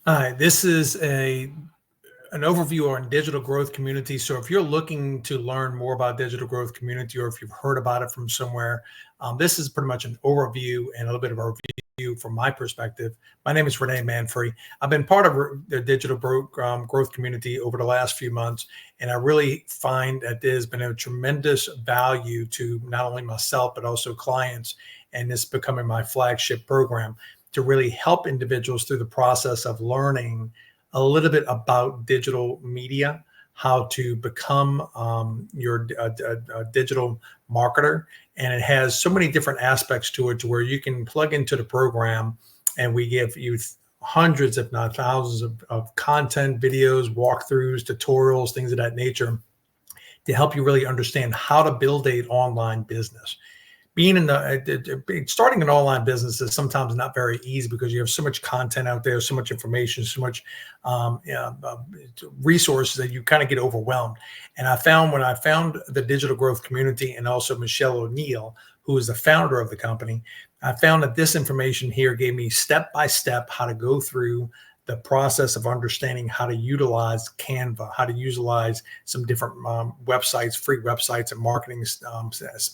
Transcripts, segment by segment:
Hi, this is an overview on digital growth community. So if you're looking to learn more about digital growth community, or if you've heard about it from somewhere, this is pretty much an overview and a little bit of a review from my perspective. My name is Renee Manfrey. I've been part of the digital growth community over the last few months, and I really find that there's been a tremendous value to not only myself, but also clients, and it's becoming my flagship program to really help individuals through the process of learning a little bit about digital media, how to become your digital marketer. And it has so many different aspects to it to where you can plug into the program, and we give you hundreds, if not thousands, of content, videos, walkthroughs, tutorials, things of that nature to help you really understand how to build an online business. Being in the starting an online business is sometimes not very easy because you have so much content out there, so much information, so much resources that you kind of get overwhelmed. And I found when I found the digital growth community, and also Michelle O'Neill, who is the founder of the company, I found that this information here gave me step by step how to go through the process of understanding how to utilize Canva, how to utilize some different websites, free websites, and marketing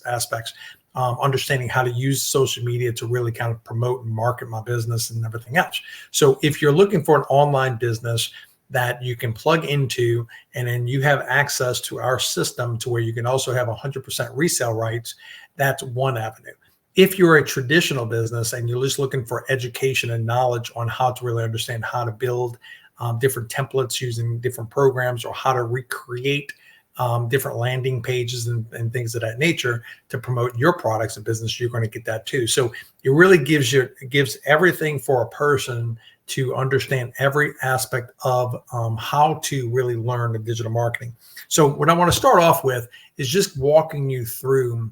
aspects. Understanding how to use social media to really kind of promote and market my business and everything else. So if you're looking for an online business that you can plug into, and then you have access to our system to where you can also have 100% resale rights, that's one avenue. If you're a traditional business and you're just looking for education and knowledge on how to really understand how to build different templates using different programs, or how to recreate different landing pages and things of that nature to promote your products and business, you're going to get that too. So it really gives everything for a person to understand every aspect of how to really learn the digital marketing. So what I want to start off with is just walking you through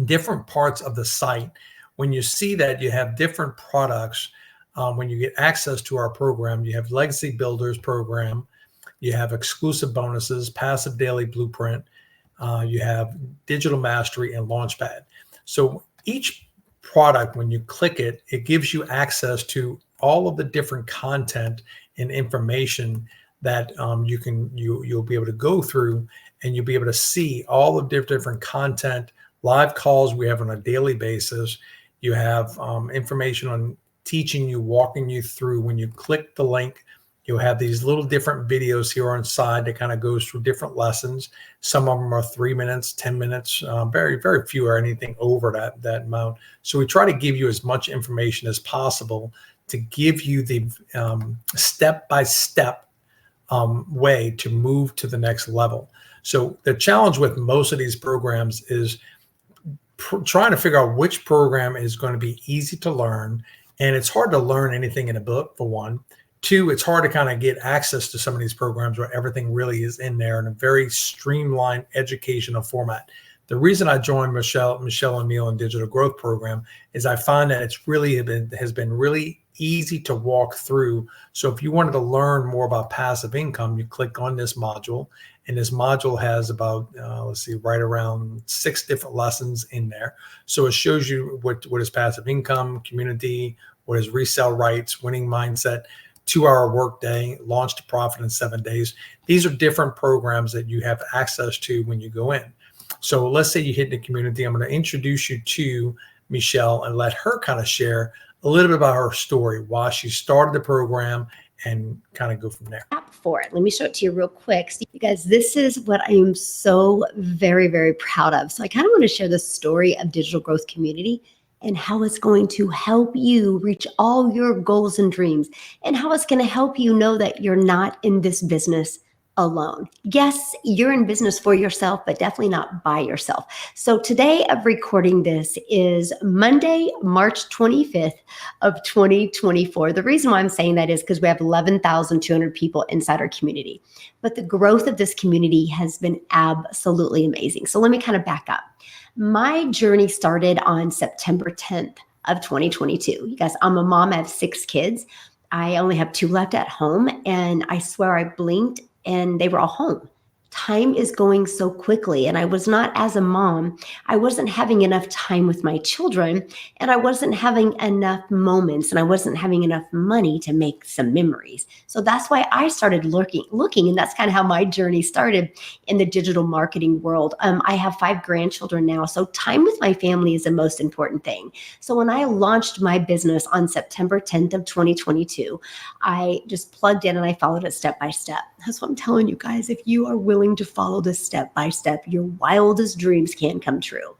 different parts of the site. When you see that you have different products, when you get access to our program, you have Legacy Builders program, you have exclusive bonuses, passive daily blueprint, you have digital mastery, and launchpad. So each product, when you click it, it gives you access to all of the different content and information that you'll be able to go through, and you'll be able to see all of the different content, live calls we have on a daily basis. You have information on teaching you, walking you through. When you click the link, you'll have these little different videos here on side that kind of goes through different lessons. Some of them are 3 minutes, 10 minutes, very, very few are anything over that amount. So we try to give you as much information as possible to give you the step-by-step way to move to the next level. So the challenge with most of these programs is trying to figure out which program is going to be easy to learn. And it's hard to learn anything in a book, for one. Two, it's hard to kind of get access to some of these programs where everything really is in there in a very streamlined educational format. The reason I joined Michelle O'Neill and Digital Growth Program is I find that has been really easy to walk through. So if you wanted to learn more about passive income, you click on this module, and this module has about, right around 6 different lessons in there. So it shows you what is passive income, community, what is resale rights, winning mindset, 2-hour workday, launch to profit in 7 days. These are different programs that you have access to when you go in. So let's say you hit the community. I'm going to introduce you to Michelle and let her kind of share a little bit about her story, why she started the program, and kind of go from there. For it. Let me show it to you real quick. So you guys, this is what I am so very, very proud of. So I kind of want to share the story of Digital Growth Community and how it's going to help you reach all your goals and dreams, and how it's going to help you know that you're not in this business alone. Yes, you're in business for yourself, but definitely not by yourself. So today of recording this is Monday, March 25th of 2024. The reason why I'm saying that is because we have 11,200 people inside our community, but the growth of this community has been absolutely amazing. So let me kind of back up. My journey started on September 10th of 2022. You guys, I'm a mom. I have 6 kids. I only have 2 left at home, and I swear I blinked and they were all home. time is going so quickly, and I was not, as a mom, I wasn't having enough time with my children, and I wasn't having enough moments, and I wasn't having enough money to make some memories. So that's why I started looking, and that's kind of how my journey started in the digital marketing world. I have 5 grandchildren now, so time with my family is the most important thing. So when I launched my business on September 10th of 2022, I just plugged in and I followed it step by step. That's what I'm telling you guys. If you are willing to follow this step by step, your wildest dreams can come true.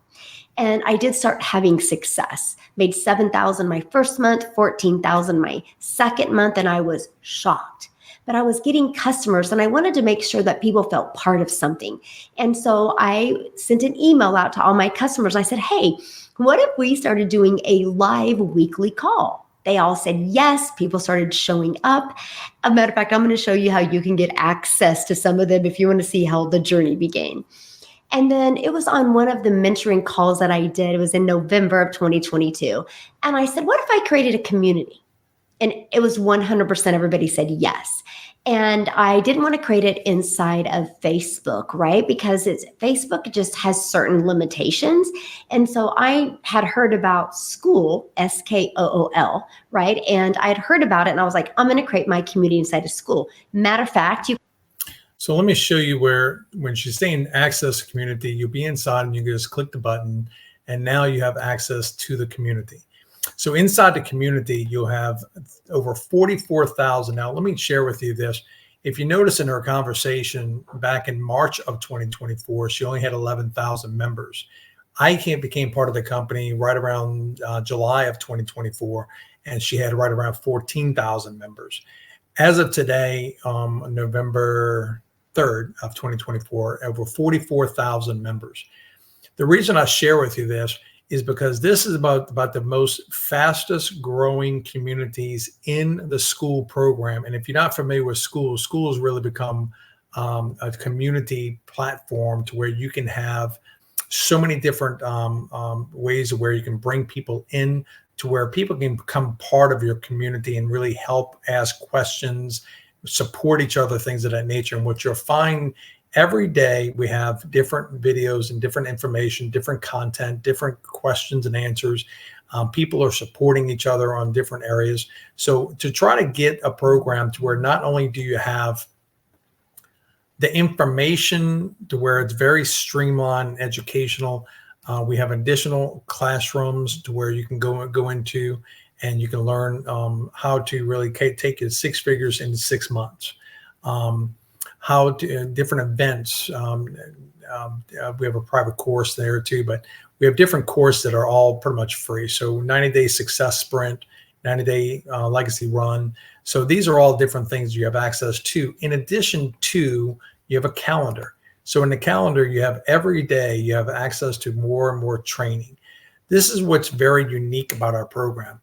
And I did start having success. Made 7,000 my first month, 14,000 my second month, and I was shocked. But I was getting customers, and I wanted to make sure that people felt part of something. And so I sent an email out to all my customers. I said, hey, what if we started doing a live weekly call? They all said yes. People started showing up. A matter of fact, I'm going to show you how you can get access to some of them if you want to see how the journey began. And then it was on one of the mentoring calls that I did. It was in November of 2022. And I said, what if I created a community? And it was 100% everybody said yes. And I didn't want to create it inside of Facebook, right? Because Facebook just has certain limitations. And so I had heard about Skool, Skool, right? And I had heard about it, and I was like, I'm going to create my community inside of Skool. Matter of fact, So let me show you where, when she's saying access community, you'll be inside and you can just click the button, and now you have access to the community. So inside the community, you'll have over 44,000. Now, let me share with you this. If you notice in her conversation back in March of 2024, she only had 11,000 members. I became part of the company right around July of 2024, and she had right around 14,000 members. As of today, November 3rd of 2024, over 44,000 members. The reason I share with you this is because this is about the most fastest growing communities in the Skool program. And if you're not familiar with Skool has really become a community platform to where you can have so many different ways of where you can bring people in to where people can become part of your community and really help ask questions, support each other, things of that nature. And what you'll find every day, we have different videos and different information, different content, different questions and answers. People are supporting each other on different areas. So to try to get a program to where not only do you have the information to where it's very streamlined, educational, we have additional classrooms to where you can go into and you can learn how to really take your 6 figures in 6 months. How to different events. We have a private course there too, but we have different courses that are all pretty much free. So 90-day success sprint, 90-day legacy run. So these are all different things you have access to. In addition to, you have a calendar. So in the calendar, you have every day, you have access to more and more training. This is what's very unique about our program.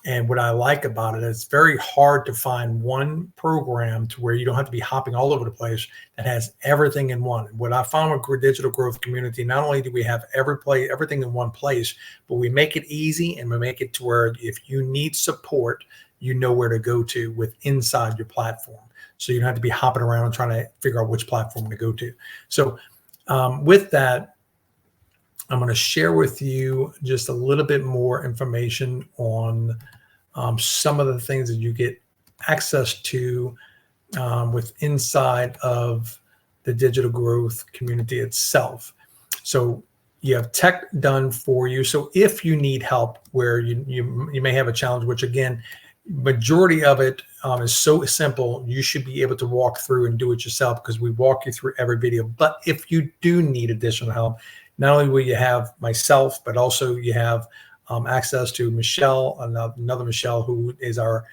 And what I like about it, it's very hard to find one program to where you don't have to be hopping all over the place that has everything in one. What I found with Digital Growth Community, not only do we have everything in one place, but we make it easy and we make it to where if you need support, you know where to go to inside your platform. So you don't have to be hopping around trying to figure out which platform to go to. So with that, I'm going to share with you just a little bit more information on some of the things that you get access to with inside of the Digital Growth Community itself. So you have tech done for you. So if you need help where you may have a challenge, which again, majority of it is so simple, you should be able to walk through and do it yourself because we walk you through every video. But if you do need additional help, not only will you have myself, but also you have access to Michelle, another Michelle, who is our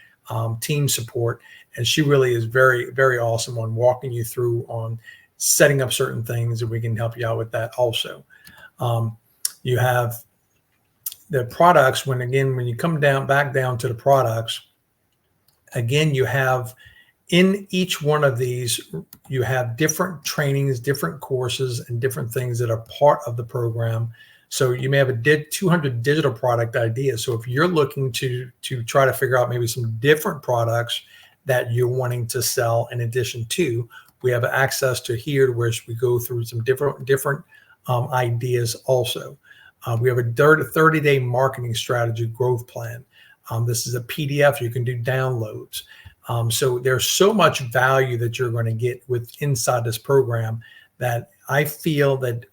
team support. And she really is very, very awesome on walking you through on setting up certain things, and we can help you out with that also. You have the products. When you come back down to the products, again, you have in each one of these, you have different trainings, different courses, and different things that are part of the program. So you may have a 200 digital product ideas. So if you're looking to try to figure out maybe some different products that you're wanting to sell in addition to, we have access to here to where we go through some different ideas also. We have a 30-day marketing strategy growth plan. This is a PDF. You can do downloads. So there's so much value that you're going to get inside this program that I feel that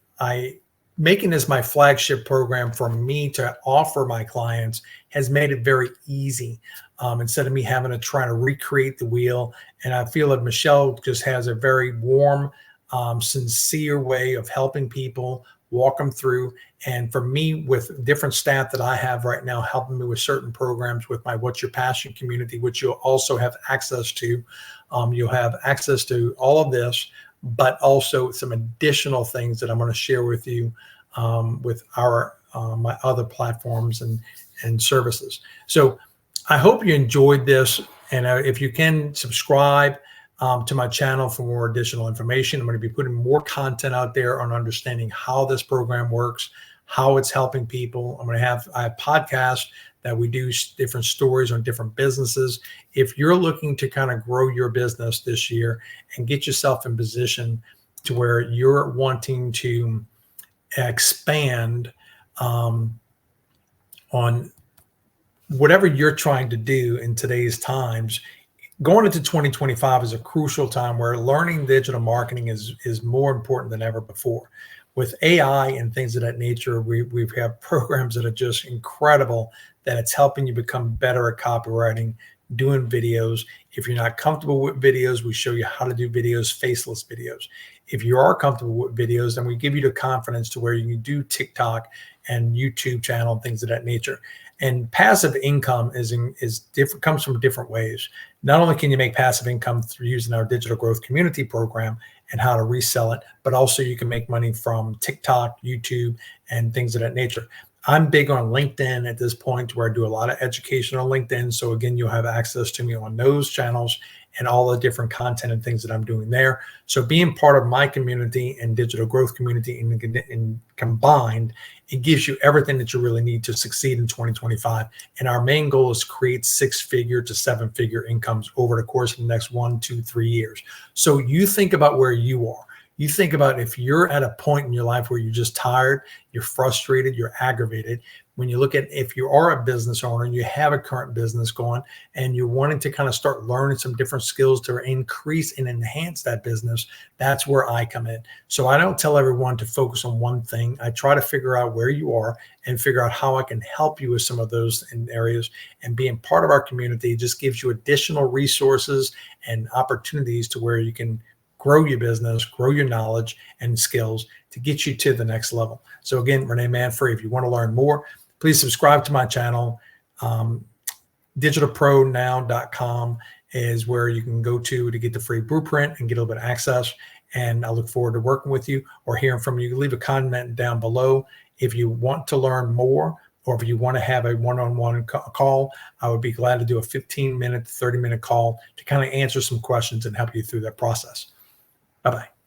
making this my flagship program for me to offer my clients has made it very easy, instead of me having to try to recreate the wheel. And I feel that Michelle just has a very warm, sincere way of helping people, walk them through. And for me, with different staff that I have right now helping me with certain programs with my What's Your Passion community, which you'll also have access to. You'll have access to all of this, but also some additional things that I'm going to share with you with my other platforms and services. So I hope you enjoyed this. And if you can subscribe to my channel for more additional information. I'm going to be putting more content out there on understanding how this program works, how it's helping people. I have podcasts that we do different stories on different businesses. If you're looking to kind of grow your business this year and get yourself in position to where you're wanting to expand on whatever you're trying to do in today's times, going into 2025 is a crucial time where learning digital marketing is more important than ever before. With AI and things of that nature, we have programs that are just incredible, that it's helping you become better at copywriting, doing videos. If you're not comfortable with videos, we show you how to do videos, faceless videos. If you are comfortable with videos, then we give you the confidence to where you can do TikTok and YouTube channel and things of that nature. And passive income is different, comes from different ways. Not only can you make passive income through using our digital growth community program and how to resell it, but also you can make money from TikTok, YouTube, and things of that nature. I'm big on LinkedIn at this point, where I do a lot of education on LinkedIn. So again, you'll have access to me on those channels and all the different content and things that I'm doing there. So being part of my community and digital growth community and combined, it gives you everything that you really need to succeed in 2025. And our main goal is to create 6-figure to 7-figure incomes over the course of the next 1, 2, 3 years. So you think about where you are. You think about if you're at a point in your life where you're just tired, you're frustrated, you're aggravated. When you look at, if you are a business owner and you have a current business going and you're wanting to kind of start learning some different skills to increase and enhance that business, that's where I come in. So I don't tell everyone to focus on one thing. I try to figure out where you are and figure out how I can help you with some of those areas. And being part of our community just gives you additional resources and opportunities to where you can grow your business, grow your knowledge and skills to get you to the next level. So again, Renee Manfrey, if you want to learn more, please subscribe to my channel. Digitalpronow.com is where you can go to get the free blueprint and get a little bit of access. And I look forward to working with you or hearing from you. Leave a comment down below if you want to learn more, or if you want to have a one-on-one call. I would be glad to do a 15-minute, 30-minute call to kind of answer some questions and help you through that process. Bye-bye.